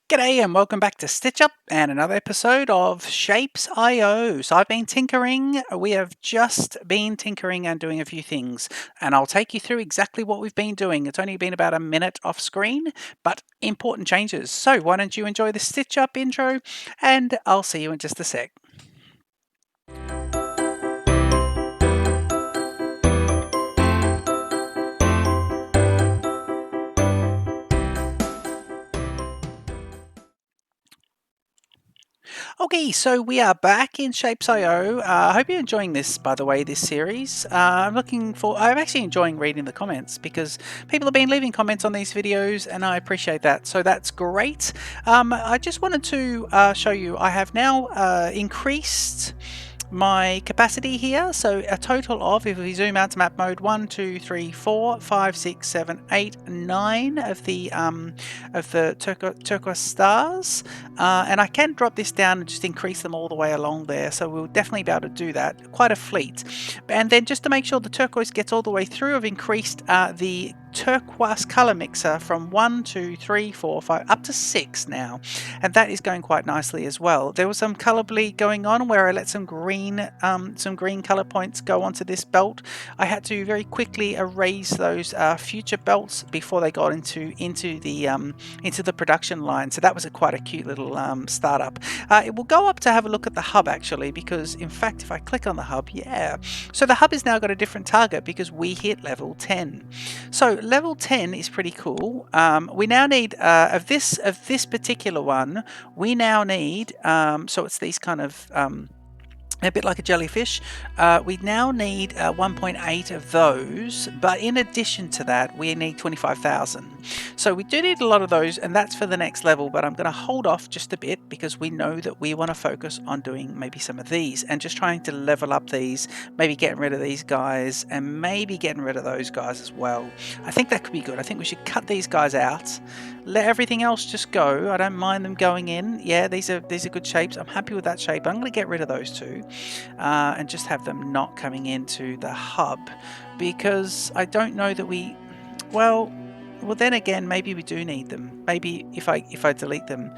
G'day and welcome back to Stitch Up and another episode of Shapez IO. So I've been tinkering, we have just been tinkering and doing a few things, and I'll take you through exactly what we've been doing. It's only been about a minute off screen, but important changes. So why don't you enjoy the Stitch Up intro, and I'll see you in just a sec. Okay, so we are back in Shapez IO. I hope you're enjoying this, by the way, this series. I'm actually enjoying reading the comments because people have been leaving comments on these videos and I appreciate that. So that's great. I just wanted to show you, I have now increased my capacity here, so a total of, if we zoom out to map mode, 1 2 3 4 5 6 7 8 9 of the turquoise stars, and I can drop this down and just increase them all the way along there, so we'll definitely be able to do that. Quite a fleet. And then just to make sure the turquoise gets all the way through, I've increased the turquoise color mixer from 1 2 3 4 5 up to 6 now, and that is going quite nicely as well. There was some color bleed going on where I let some green color points go onto this belt. I had to very quickly erase those future belts before they got into the production line, so that was quite a cute little startup. It will go up to have a look at the hub actually, because in fact if I click on the hub, so the hub has now got a different target because we hit level 10. So level 10 is pretty cool. We now need of this particular one, we now need so it's these kind of a bit like a jellyfish. We now need 1.8 of those, but in addition to that we need 25,000. So we do need a lot of those, and that's for the next level, but I'm going to hold off just a bit because we know that we want to focus on doing maybe some of these and just trying to level up these, maybe getting rid of these guys and maybe getting rid of those guys as well. I think that could be good. I think we should cut these guys out, let everything else just go. I don't mind them going in. Yeah, these are good shapes. I'm happy with that shape. I'm going to get rid of those two. And just have them not coming into the hub, because I don't know that we, well then again, maybe we do need them. Maybe if I delete them,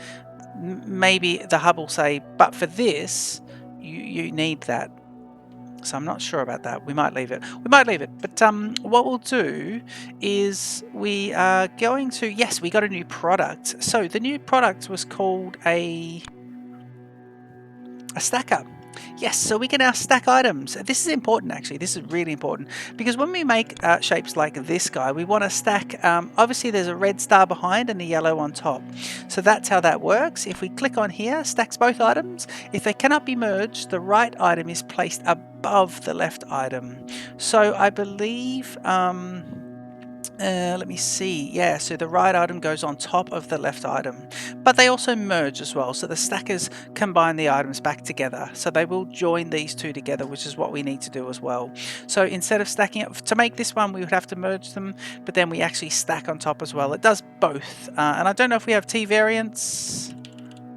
maybe the hub will say, but for this you need that. So I'm not sure about that. We might leave it. But what we'll do is we are going to, yes, we got a new product. So the new product was called a stacker. Yes, so we can now stack items. This is important actually. This is really important because when we make shapes like this guy, we want to stack, obviously there's a red star behind and a yellow on top. So that's how that works. If we click on here, stacks both items. If they cannot be merged, the right item is placed above the left item. So I believe, let me see. Yeah, so the right item goes on top of the left item, but they also merge as well. So the stackers combine the items back together. So they will join these two together, which is what we need to do as well. So instead of stacking it, to make this one, we would have to merge them, but then we actually stack on top as well. It does both. And I don't know if we have T variants.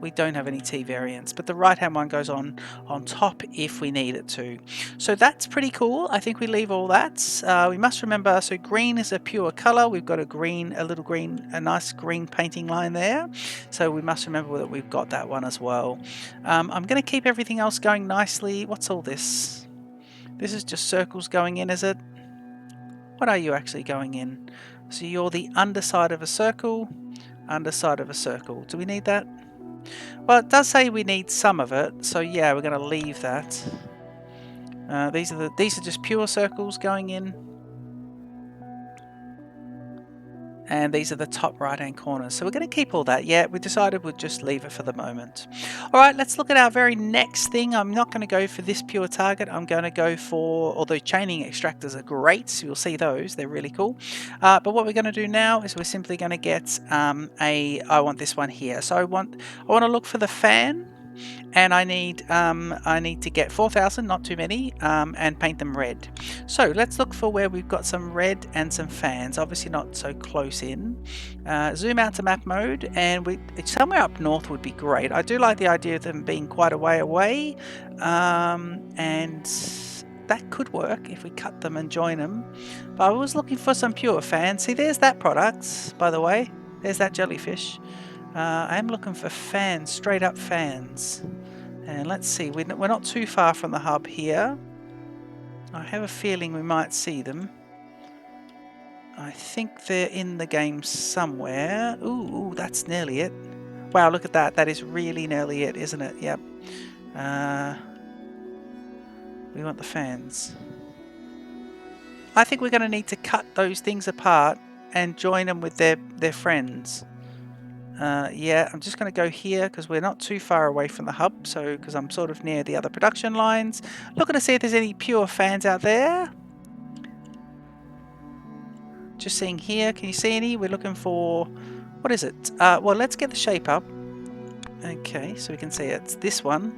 We don't have any T variants, but the right hand one goes on top if we need it to. So that's pretty cool. I think we leave all that. We must remember, so green is a pure color. We've got a nice green painting line there. So we must remember that we've got that one as well. I'm going to keep everything else going nicely. What's all this? This is just circles going in, is it? What are you actually going in? So you're the underside of a circle, underside of a circle. Do we need that? Well, it does say we need some of it, so yeah, we're going to leave that. These are just pure circles going in, and these are the top right hand corners, so we're going to keep all that. Yeah, we decided we'd just leave it for the moment. Alright, let's look at our very next thing. I'm not going to go for this pure target. I'm going to go for, although chaining extractors are great, so you'll see those, they're really cool, but what we're going to do now is we're simply going to get I want this one here. So I want to look for the fan, and I need to get 4,000, not too many, and paint them red. So let's look for where we've got some red and some fans, obviously not so close in. Zoom out to map mode, and somewhere up north would be great. I do like the idea of them being quite a way away, and that could work if we cut them and join them. But I was looking for some pure fans. See, there's that product, by the way. There's that jellyfish. I am looking for fans, straight up fans. And let's see, we're not too far from the hub here. I have a feeling we might see them. I think they're in the game somewhere. Ooh, that's nearly it. Wow, look at that. That is really nearly it, isn't it? Yep. We want the fans. I think we're going to need to cut those things apart and join them with their friends. Yeah, I'm just going to go here because we're not too far away from the hub. So, because I'm sort of near the other production lines. Looking to see if there's any pure fans out there. Just seeing here. Can you see any? We're looking for... What is it? Well, let's get the shape up. Okay, so we can see it's this one.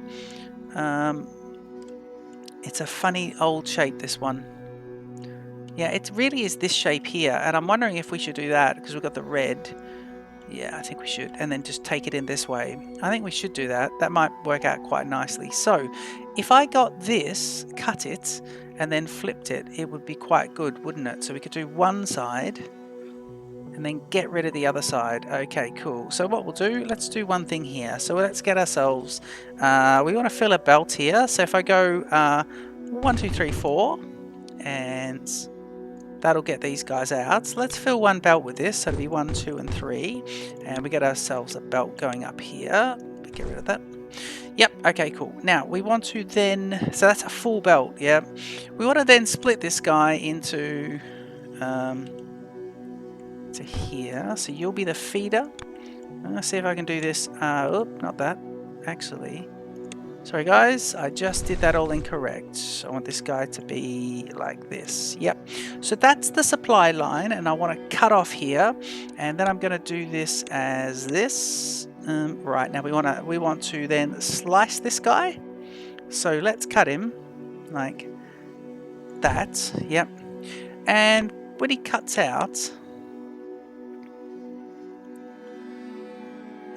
It's a funny old shape, this one. Yeah, it really is this shape here, and I'm wondering if we should do that because we've got the red. Yeah, I think we should, and then just take it in this way. I think we should do that. That might work out quite nicely. So, if I got this, cut it, and then flipped it, it would be quite good, wouldn't it? So we could do one side, and then get rid of the other side. Okay, cool. So what we'll do, let's do one thing here. So let's get ourselves, we want to fill a belt here. So if I go 1, 2, 3, 4, and that'll get these guys out. So let's fill one belt with this. So it'll be 1, 2, and 3. And we get ourselves a belt going up here. Get rid of that. Yep, okay, cool. Now we want to then, so that's a full belt, yeah. We want to then split this guy into to here. So you'll be the feeder. I'm going to see if I can do this. Oh, not that. Actually, sorry guys, I just did that all incorrect. I want this guy to be like this. Yep. So that's the supply line, and I want to cut off here, and then I'm going to do this as this. Right, now we want to then slice this guy. So let's cut him like that. Yep. And when he cuts out,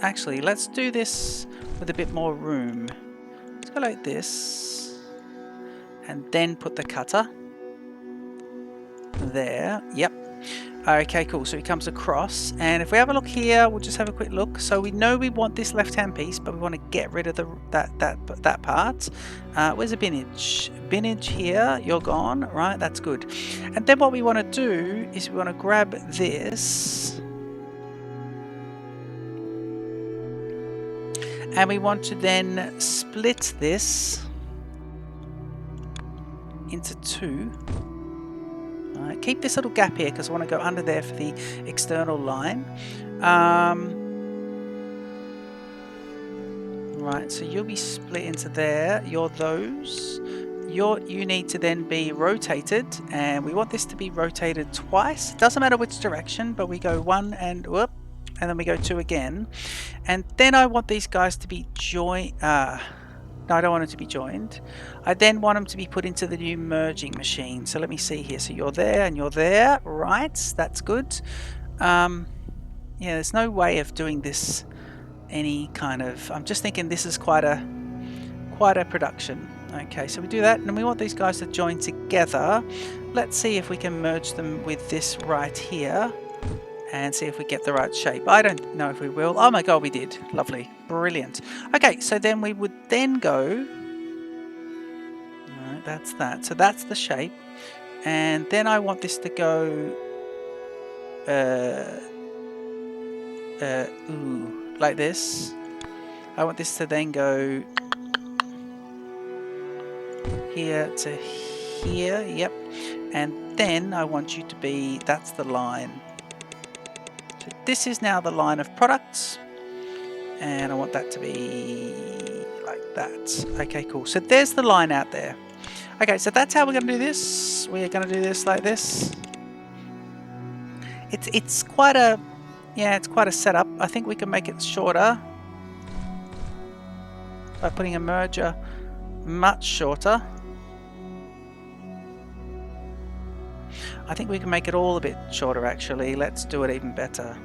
actually, let's do this with a bit more room. Let's go like this, and then put the cutter there. Yep. Okay, cool. So he comes across, and if we have a look here, we'll just have a quick look. So we know we want this left-hand piece, but we want to get rid of that part. Where's the binnage? Binnage here. You're gone. Right. That's good. And then what we want to do is we want to grab this, and we want to then split this into 2. Right, keep this little gap here because I want to go under there for the external line. Right, so you'll be split into there. You're those. You need to then be rotated, and we want this to be rotated twice. It doesn't matter which direction, but we go 1 and whoop, and then we go 2 again. And then I want these guys to be joined. No, I don't want them to be joined. I then want them to be put into the new merging machine. So let me see here. So you're there and you're there. Right, that's good. Yeah, there's no way of doing this any kind of... I'm just thinking this is quite a production. Okay, so we do that, and we want these guys to join together. Let's see if we can merge them with this right here, and see if we get the right shape. I don't know if we will. Oh my god, we did. Lovely. Brilliant. Okay, so then we would then go... Right, that's that. So that's the shape. And then I want this to go... like this. I want this to then go... here to here. Yep. And then I want you to be... That's the line. So this is now the line of products, and I want that to be like that. Okay, cool. So there's the line out there. Okay, so that's how we're going to do this. We're going to do this like this. It's quite a setup. I think we can make it shorter by putting a merger much shorter. I think we can make it all a bit shorter actually. Let's do it even better.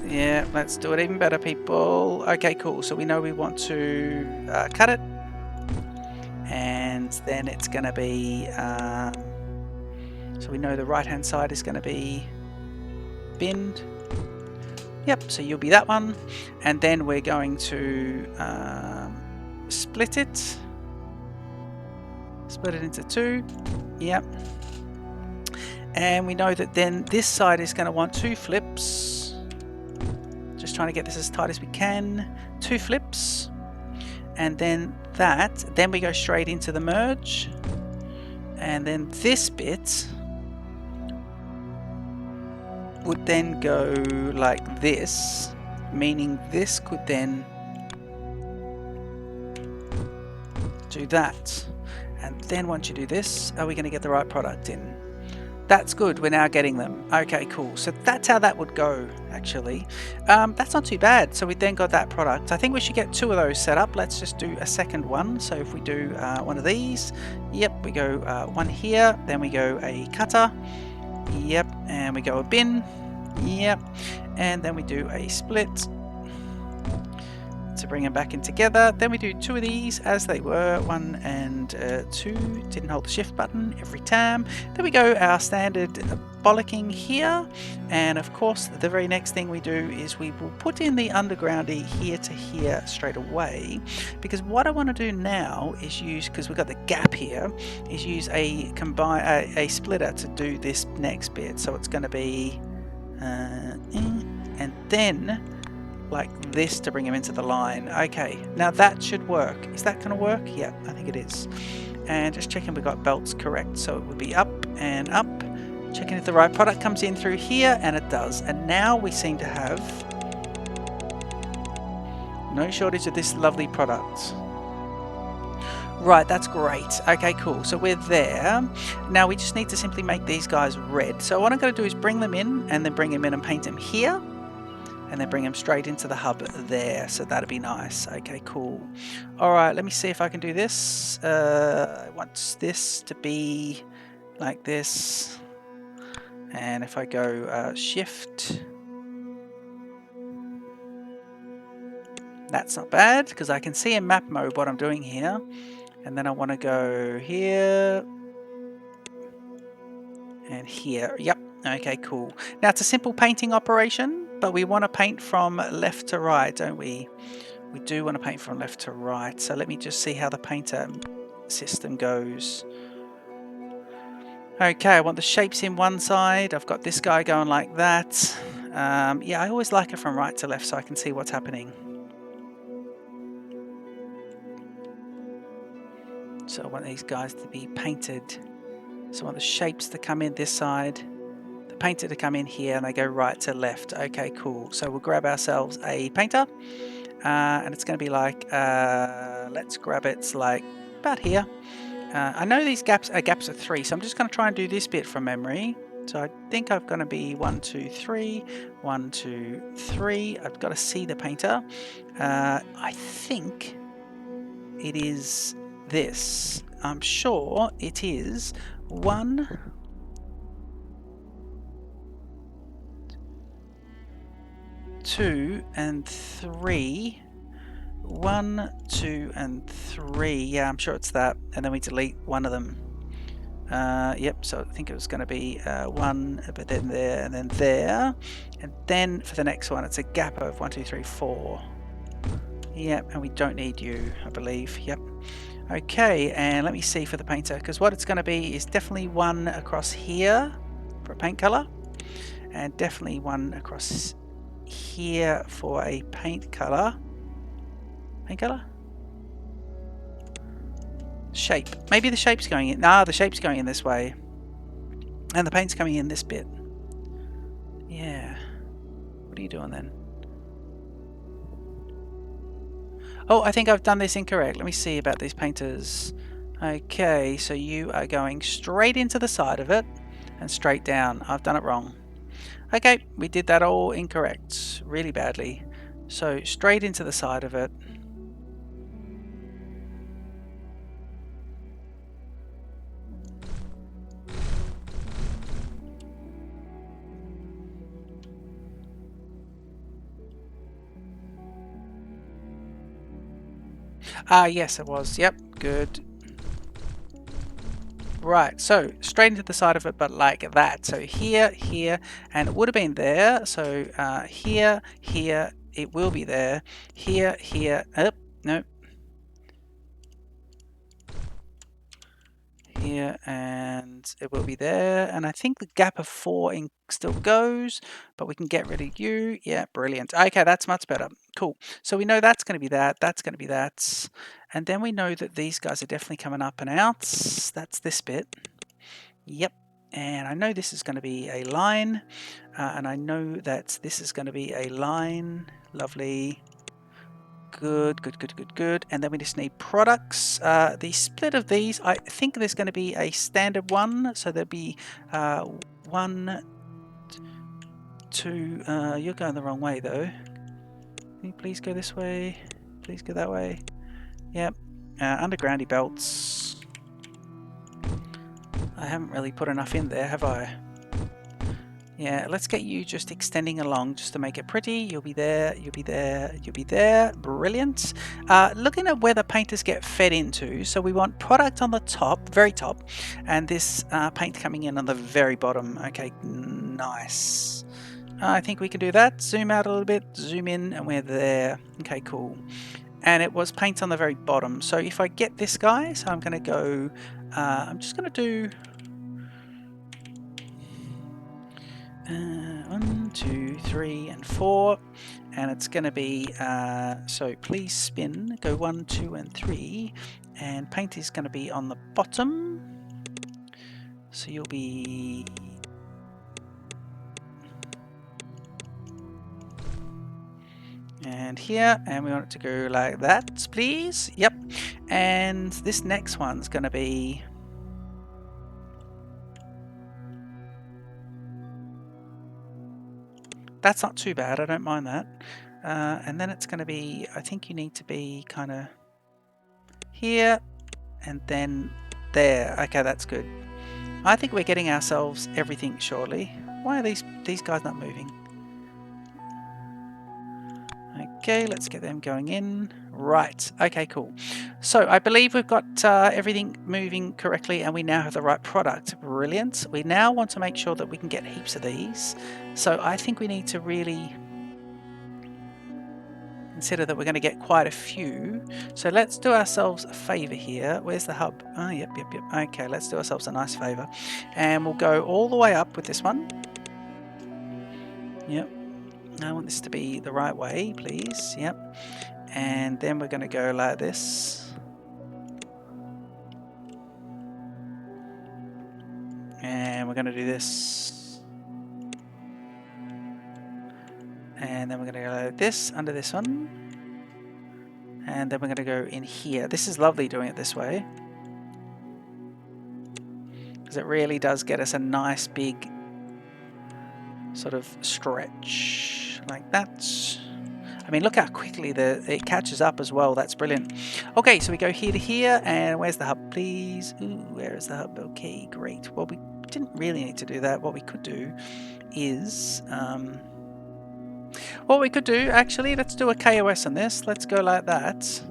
Yeah, let's do it even better, people. Okay, cool. So we know we want to cut it. And then it's going to be... so we know the right hand side is going to be binned. Yep, so you'll be that one. And then we're going to split it. Split it into two. Yep. And we know that then this side is going to want 2 flips. Just trying to get this as tight as we can. 2 flips. And then that. Then we go straight into the merge. And then this bit would then go like this. Meaning this could then do that. And then once you do this, are we going to get the right product in? That's good, we're now getting them. Okay, cool. So that's how that would go, actually. That's not too bad. So we then got that product. I think we should get 2 of those set up. Let's just do a second one. So if we do one of these, yep, we go one here, then we go a cutter, yep, and we go a bin, yep, and then we do a split to bring them back in together. Then we do 2 of these as they were, 1 and 2. Didn't hold the shift button every time. Then we go our standard bollocking here, and of course the very next thing we do is we will put in the undergroundy here to here straight away, because what I want to do now is use, because we've got the gap here, is use a splitter to do this next bit. So it's going to be and then like this to bring him into the line. Okay, now that should work. Is that going to work? Yeah, I think it is. And just checking we got belts correct. So it would be up and up. Checking if the right product comes in through here, and it does. And now we seem to have no shortage of this lovely product. Right, that's great. Okay, cool. So we're there. Now we just need to simply make these guys red. So what I'm going to do is bring them in, and then bring them in and paint them here. And then bring them straight into the hub there. So that'd be nice. Okay, cool. All right, let me see if I can do this. I want this to be like this. And if I go shift, that's not bad, because I can see in map mode what I'm doing here. And then I want to go here and here. Yep. Okay, cool. Now it's a simple painting operation, but we want to paint from left to right, don't we? We do want to paint from left to right. So let me just see how the painter system goes. Okay, I want the shapes in one side. I've got this guy going like that. Yeah, I always like it from right to left so I can see what's happening. So I want these guys to be painted. So I want the shapes to come in this side, the painter to come in here, and they go right to left. Okay, cool. So we'll grab ourselves a painter, and it's going to be like, let's grab it like about here. I know these gaps are 3, so I'm just going to try and do this bit from memory. So I think I'm going to be 1, 2, 3, 1, 2, 3. I've got to see the painter. I think it is this. I'm sure it is 1, 2, and 3. 1, 2, and 3. Yeah, I'm sure it's that. And then we delete one of them. Yep, so I think it was going to be 1, but then there, and then there. And then for the next one, it's a gap of 1, 2, 3, 4. Yep, and we don't need you, I believe. Yep. Okay, and let me see for the painter, because what it's going to be is definitely 1 across here for a paint color, and definitely 1 across here for a paint color. Paint color? Shape. Maybe the shape's going in. Nah, the shape's going in this way. And the paint's coming in this bit. Yeah. What are you doing then? Oh, I think I've done this incorrect. Let me see about these painters. Okay, so you are going straight into the side of it and straight down. I've done it wrong. Okay, we did that all incorrect. Really badly. So straight into the side of it. Ah, yes, it was. Yep, good. Right, so straight into the side of it, but like that. So here, here, and it would have been there. So here, here, it will be there. Here, here, no. Here, and it will be there. And I think the gap of 4 still goes, but we can get rid of you. Yeah, brilliant. Okay, that's much better. Cool. So we know that's going to be that. That's going to be that. And then we know that these guys are definitely coming up and out. That's this bit. Yep. And I know this is going to be a line, and I know that this is going to be a line. Lovely. Good, good, good, good, good. And then we just need products. The split of these, I think there's going to be a standard one. So there'll be 1, 2. You're going the wrong way though. Can you please go this way? Please go that way. Yep. Undergroundy belts. I haven't really put enough in there, have I? Yeah, let's get you just extending along just to make it pretty. You'll be there, you'll be there, you'll be there. Brilliant. Looking at where the painters get fed into, so we want product on the top, very top, and this paint coming in on the very bottom. Okay, nice. I think we can do that. Zoom out a little bit, zoom in, and we're there. Okay, cool. And it was paint on the very bottom. So if I get this guy, so I'm going to go, I'm just going to do 1, 2, 3, and 4, and it's going to be so please spin, go 1, 2, and 3, and paint is going to be on the bottom, so you'll be and here, and we want it to go like that, please. Yep. And this next one's going to be that's not too bad, I don't mind that. And then it's going to be, I think you need to be kind of here and then there. Okay, that's good. I think we're getting ourselves everything shortly. Why are these guys not moving? Okay, let's get them going in. Right, okay, cool. So I believe we've got everything moving correctly and we now have the right product. Brilliant. We now want to make sure that we can get heaps of these. So I think we need to really consider that we're going to get quite a few. So let's do ourselves a favor here. Where's the hub? Oh, yep. Okay, let's do ourselves a nice favor. And we'll go all the way up with this one. Yep. I want this to be the right way, please. Yep. And then we're going to go like this. And we're going to do this. And then we're going to go like this under this one. And then we're going to go in here. This is lovely doing it this way, because it really does get us a nice big sort of stretch like that. I mean, look how quickly it catches up as well. That's brilliant. Okay, so we go here to here, and where's the hub, please? Ooh, where is the hub? Okay, great. Well, we didn't really need to do that. What we could do is actually, let's do a KOS on this. Let's go like that,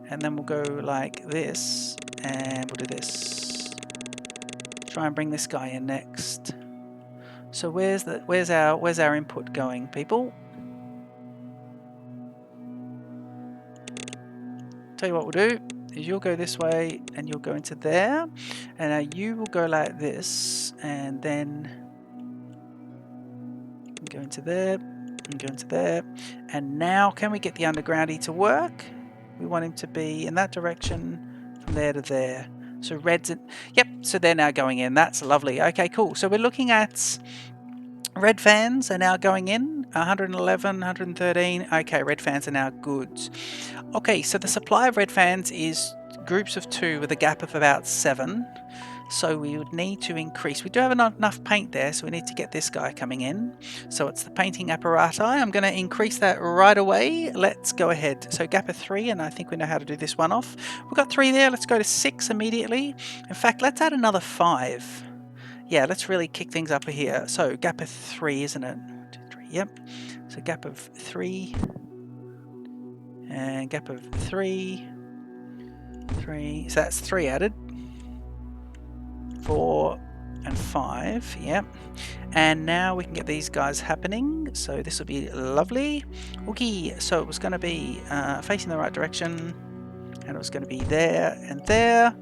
and then we'll go like this, and we'll do this. Try and bring this guy in next. So where's our input going, people? Tell you what we'll do is you'll go this way and you'll go into there, and now you will go like this, and then go into there and go into there. And now can we get the undergroundy to work? We want him to be in that direction from there to there. So red's it. Yep, so they're now going in. That's lovely. Okay, cool. So we're looking at red fans are now going in, 111, 113. Okay, red fans are now good. Okay, so the supply of red fans is groups of 2 with a gap of about 7. So we would need to increase. We do have enough paint there, so we need to get this guy coming in. So it's the painting apparati. I'm going to increase that right away. Let's go ahead. So gap of 3, and I think we know how to do this one off. We've got 3 there. Let's go to 6 immediately. In fact, let's add another 5. Yeah, let's really kick things up here. So gap of 3, isn't it? 1, 2, 3. Yep. So gap of 3 and gap of 3. So that's 3 added. 4 and 5. Yep. And now we can get these guys happening, so this will be lovely. Okay, so it was going to be facing the right direction, and it was going to be there and there,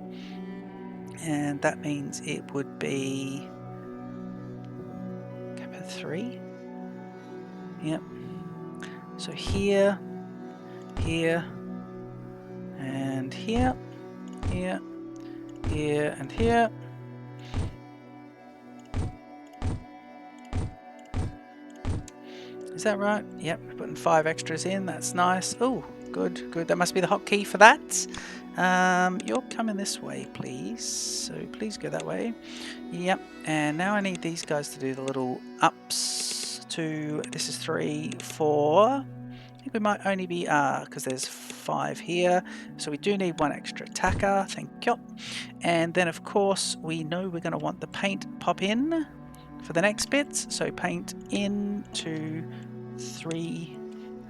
and that means it would be kappa 3. Yep. So here, here, and here, here, here, and here. Is that right? Yep, putting 5 extras in. That's nice. Oh, good, good. That must be the hotkey for that. You're coming this way, please. So please go that way. Yep. And now I need these guys to do the little ups to. This is 3, 4. I think we might only be because there's 5 here, so we do need 1 extra attacker. Thank you. And then of course we know we're going to want the paint pop in for the next bits, so paint in 2, 3,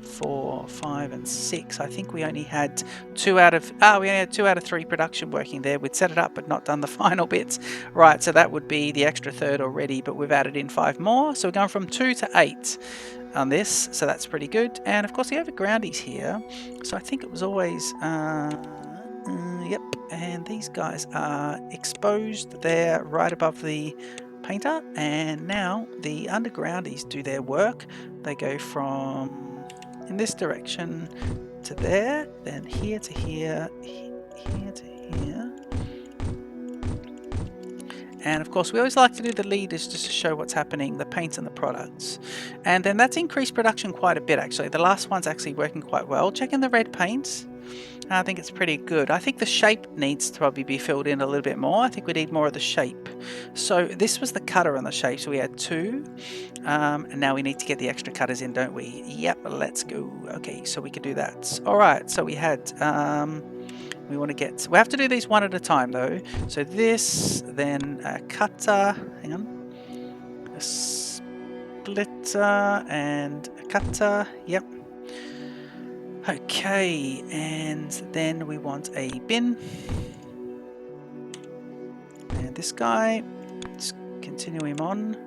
4, 5, and 6. I think we only had 2 out of 3 production working there. We'd set it up but not done the final bits. Right, so that would be the extra third already, but we've added in 5 more, so we're going from 2 to 8 on this, so that's pretty good. And of course the overgroundies here, so I think it was always yep, and these guys are exposed there right above the painter, and now the undergroundies do their work. They go from in this direction to there, then here to here, here to here. And of course we always like to do the leaders just to show what's happening, the paints and the products. And then that's increased production quite a bit actually. The last one's actually working quite well. Check in the red paints. I think it's pretty good. I think the shape needs to probably be filled in a little bit more. I think we need more of the shape. So this was the cutter on the shape, so we had 2. And now we need to get the extra cutters in, don't we? Yep, let's go. Okay, so we can do that. Alright, so we had... we have to do these one at a time though. So this, then a cutter, hang on, a splitter and a cutter, yep. Okay, and then we want a bin. And this guy, let's continue him on.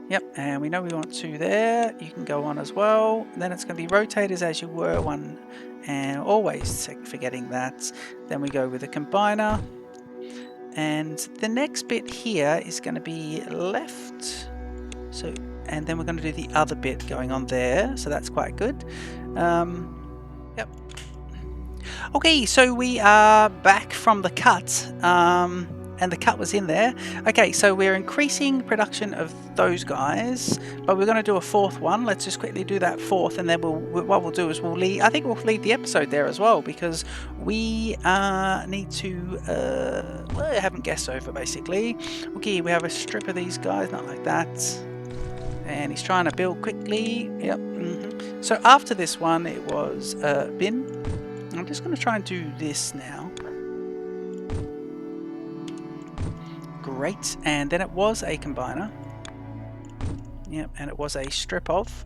Yep, and we know we want 2 there. You can go on as well. Then it's going to be rotators as you were, 1, and always forgetting that. Then we go with a combiner. And the next bit here is going to be left. So, and then we're going to do the other bit going on there. So that's quite good. Yep. Okay, so we are back from the cut. And the cut was in there. Okay, so we're increasing production of those guys, but we're going to do a 4th one. Let's just quickly do that 4th, and then what we'll do is we'll leave. I think we'll leave the episode there as well, because we need to. Well, I haven't guessed over basically. Okay, we have a strip of these guys, not like that, and he's trying to build quickly. Yep. So after this one, it was bin. I'm just going to try and do this now. Great, and then it was a combiner. Yep, and it was a strip of,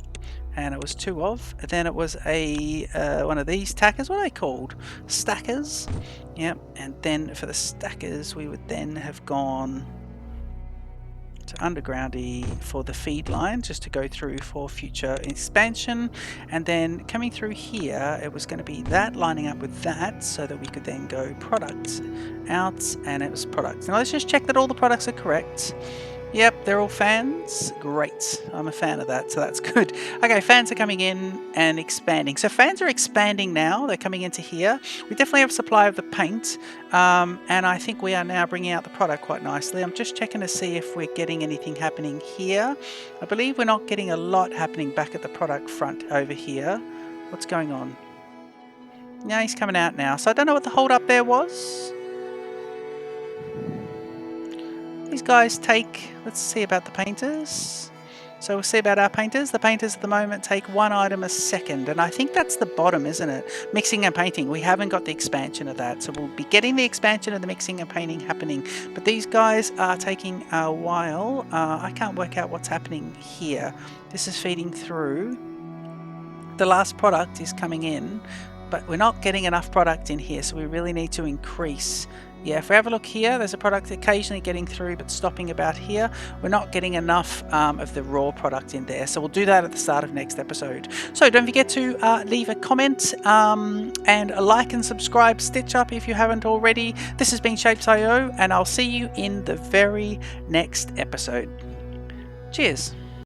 and it was 2 of, and then it was a one of these tackers. What are they called? Stackers. Yep, and then for the stackers we would then have gone to undergroundy for the feed line, just to go through for future expansion. And then coming through here, it was going to be that lining up with that, so that we could then go products out, and it was products. Now let's just check that all the products are correct. Yep, they're all fans. Great. I'm a fan of that, so that's good. Okay, fans are coming in and expanding. So fans are expanding now. They're coming into here. We definitely have supply of the paint, and I think we are now bringing out the product quite nicely. I'm just checking to see if we're getting anything happening here. I believe we're not getting a lot happening back at the product front over here. What's going on? Yeah, he's coming out now. So I don't know what the hold up there was. These guys take, let's see about the painters. So we'll see about our painters. The painters at the moment take 1 item a second, and I think that's the bottom, isn't it? Mixing and painting. We haven't got the expansion of that, so we'll be getting the expansion of the mixing and painting happening. But these guys are taking a while. I can't work out what's happening here. This is feeding through. The last product is coming in, but we're not getting enough product in here, so we really need to increase Yeah, if we have a look here, there's a product occasionally getting through but stopping about here. We're not getting enough of the raw product in there, so we'll do that at the start of next episode. So don't forget to leave a comment and a like and subscribe, stitch up if you haven't already. This has been Shapez IO, and I'll see you in the very next episode. Cheers.